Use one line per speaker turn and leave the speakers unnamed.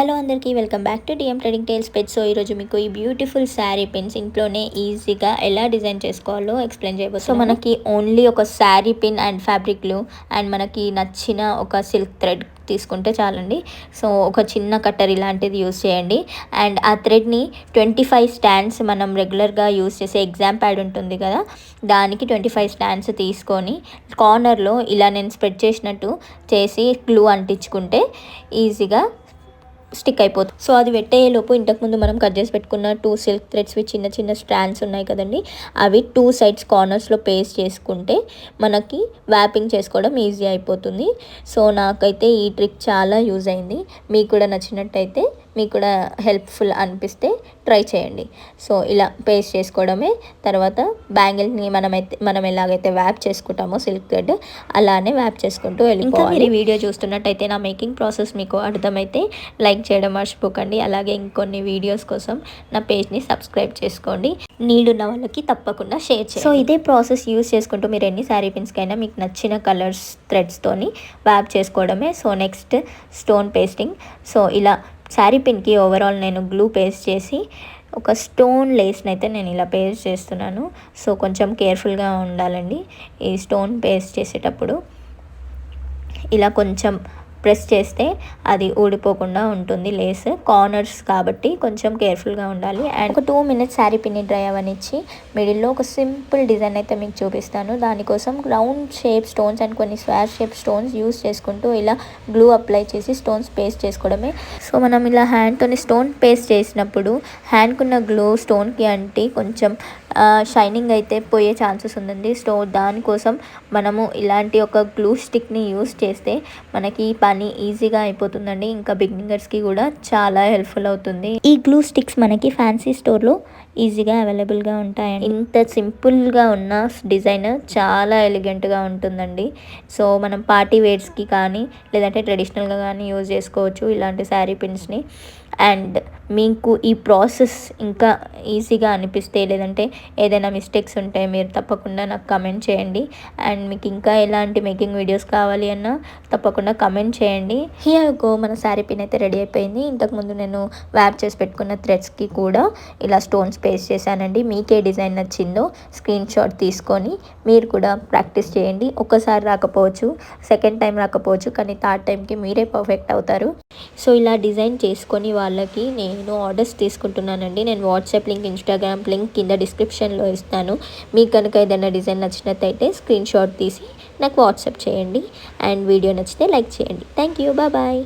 Hello అందరికీ welcome back to DM trading tiles pets. So ఈరోజు మీకు ఈ బ్యూటిఫుల్ శారీ పిన్స్ ఇంట్లోనే ఈజీగా ఎలా డిజైన్ చేసుకోవాలో ఎక్స్ప్లెయిన్ చేయబోతున్నాను. సో మనకి ఓన్లీ ఒక sari pin and fabric glue and మనకి నచ్చిన ఒక సిల్క్ థ్రెడ్ తీసుకుంటే చాలండి. సో ఒక చిన్న కట్టర్ ఇలాంటిది యూస్ చేయండి. అండ్ ఆ థ్రెడ్ని 25 స్టాండ్స్ మనం రెగ్యులర్గా యూస్ చేసే ఎగ్జామ్ ప్యాడ్ ఉంటుంది కదా, దానికి 25 స్టాండ్స్ తీసుకొని కార్నర్లో ఇలా నేను స్ప్రెడ్ చేసినట్టు చేసి గ్లూ అంటించుకుంటే ఈజీగా స్టిక్ అయిపోతుంది. సో అది పెట్టేలోపు ఇంతకుముందు మనం కట్ చేసి పెట్టుకున్న 2 సిల్క్ థ్రెడ్స్వి చిన్న చిన్న స్ట్రాండ్స్ ఉన్నాయి కదండి, అవి 2 సైడ్స్ కార్నర్స్లో పేస్ట్ చేసుకుంటే మనకి వ్యాపింగ్ చేసుకోవడం ఈజీ అయిపోతుంది. సో నాకైతే ఈ ట్రిక్ చాలా యూజ్ అయింది. మీకు కూడా నచ్చినట్టయితే, మీకు కూడా హెల్ప్ఫుల్ అనిపిస్తే ట్రై చేయండి. సో ఇలా పేస్ట్ చేసుకోవడమే. తర్వాత బ్యాంగిల్ని మనం ఎలాగైతే వ్యాప్ చేసుకుంటామో సిల్క్ థ్రెడ్, అలానే వ్యాప్ చేసుకుంటూ వెళ్ళిపోవాలి. మీరు వీడియో చూస్తున్నట్టయితే నా మేకింగ్ ప్రాసెస్ మీకు అర్థమైతే లైక్ చేయడం మర్చిపోకండి. అలాగే ఇంకొన్ని వీడియోస్ కోసం నా పేజ్ని సబ్స్క్రైబ్ చేసుకోండి. నీడున్న వాళ్ళకి తప్పకుండా షేర్ చేయండి. సో ఇదే ప్రాసెస్ యూస్ చేసుకుంటూ మీరు ఎన్ని శారీ పిన్స్కైనా మీకు నచ్చిన కలర్స్ థ్రెడ్స్తోని వ్యాప్ చేసుకోవడమే. So next stone pasting. So ఇలా శారీ పిన్కి ఓవరాల్ నేను గ్లూ పేస్ట్ చేసి ఒక స్టోన్ లేస్ని అయితే నేను ఇలా పేస్ట్ చేస్తున్నాను. సో కొంచెం కేర్ఫుల్గా ఉండాలండి ఈ స్టోన్ పేస్ట్ చేసేటప్పుడు. ఇలా కొంచెం ప్రెస్ చేస్తే అది ఊడిపోకుండా ఉంటుంది లేస్, కార్నర్స్ కాబట్టి కొంచెం కేర్ఫుల్గా ఉండాలి. అండ్ ఒక 2 మినిట్స్ శారీ పిన్ని డ్రై అవనిచ్చి మిడిల్లో ఒక సింపుల్ డిజైన్ అయితే మీకు చూపిస్తాను. దానికోసం రౌండ్ షేప్ స్టోన్స్ అండ్ కొన్ని స్క్వేర్ షేప్ స్టోన్స్ యూస్ చేసుకుంటూ ఇలా గ్లూ అప్లై చేసి స్టోన్స్ పేస్ట్ చేసుకోవడమే. సో మనం ఇలా హ్యాండ్తోని స్టోన్ పేస్ట్ చేసినప్పుడు హ్యాండ్కున్న గ్లూ స్టోన్కి అంటి కొంచెం షైనింగ్ అయితే పోయే ఛాన్సెస్ ఉందండి. సో దానికోసం మనము ఇలాంటి ఒక గ్లూ స్టిక్ని యూస్ చేస్తే మనకి పని ఈజీగా అయిపోతుందండి. ఇంకా బిగినర్స్కి కూడా చాలా హెల్ప్ఫుల్ అవుతుంది. ఈ గ్లూ స్టిక్స్ మనకి ఫ్యాన్సీ స్టోర్లో ఈజీగా అవైలబుల్గా ఉంటాయండి. ఇంత సింపుల్గా ఉన్న డిజైన్ చాలా ఎలిగెంట్గా ఉంటుందండి. సో మనం పార్టీ వేర్స్కి కానీ లేదంటే ట్రెడిషనల్గా కానీ యూజ్ చేసుకోవచ్చు ఇలాంటి శారీ పిన్స్ని. అండ్ మీకు ఈ ప్రాసెస్ ఇంకా ఈజీగా అనిపిస్తే లేదంటే ఏదైనా మిస్టేక్స్ ఉంటే మీరు తప్పకుండా నాకు కమెంట్ చేయండి. అండ్ మీకు ఇంకా ఎలాంటి మేకింగ్ వీడియోస్ కావాలి అన్నా తప్పకుండా కమెంట్ చేయండి. హియర్ గో, మన శారీ పిన్ అయితే రెడీ అయిపోయింది. ఇంతకుముందు నేను వ్యాప్ చేసి పెట్టుకున్న థ్రెడ్స్కి కూడా ఇలా స్టోన్స్ పేస్ట్ చేశానండి. మీకే డిజైన్ నచ్చిందో స్క్రీన్ షాట్ తీసుకొని మీరు కూడా ప్రాక్టీస్ చేయండి. ఒక్కసారి రాకపోవచ్చు, సెకండ్ టైం రాకపోవచ్చు, కానీ థర్డ్ టైంకి మీరే పర్ఫెక్ట్ అవుతారు. సో ఇలా డిజైన్ చేసుకొని వాళ్ళకి నేను ఆర్డర్స్ తీసుకుంటున్నానండి. నేను వాట్సాప్ లింక్, ఇన్స్టాగ్రామ్ లింక్ కింద డిస్క్రిప్షన్లో ఇస్తాను. మీకు కనుక ఏదైనా డిజైన్ నచ్చినట్టయితే స్క్రీన్ షాట్ తీసి నాకు వాట్సాప్ చేయండి. అండ్ వీడియో నచ్చితే లైక్ చేయండి. Thank you, bye.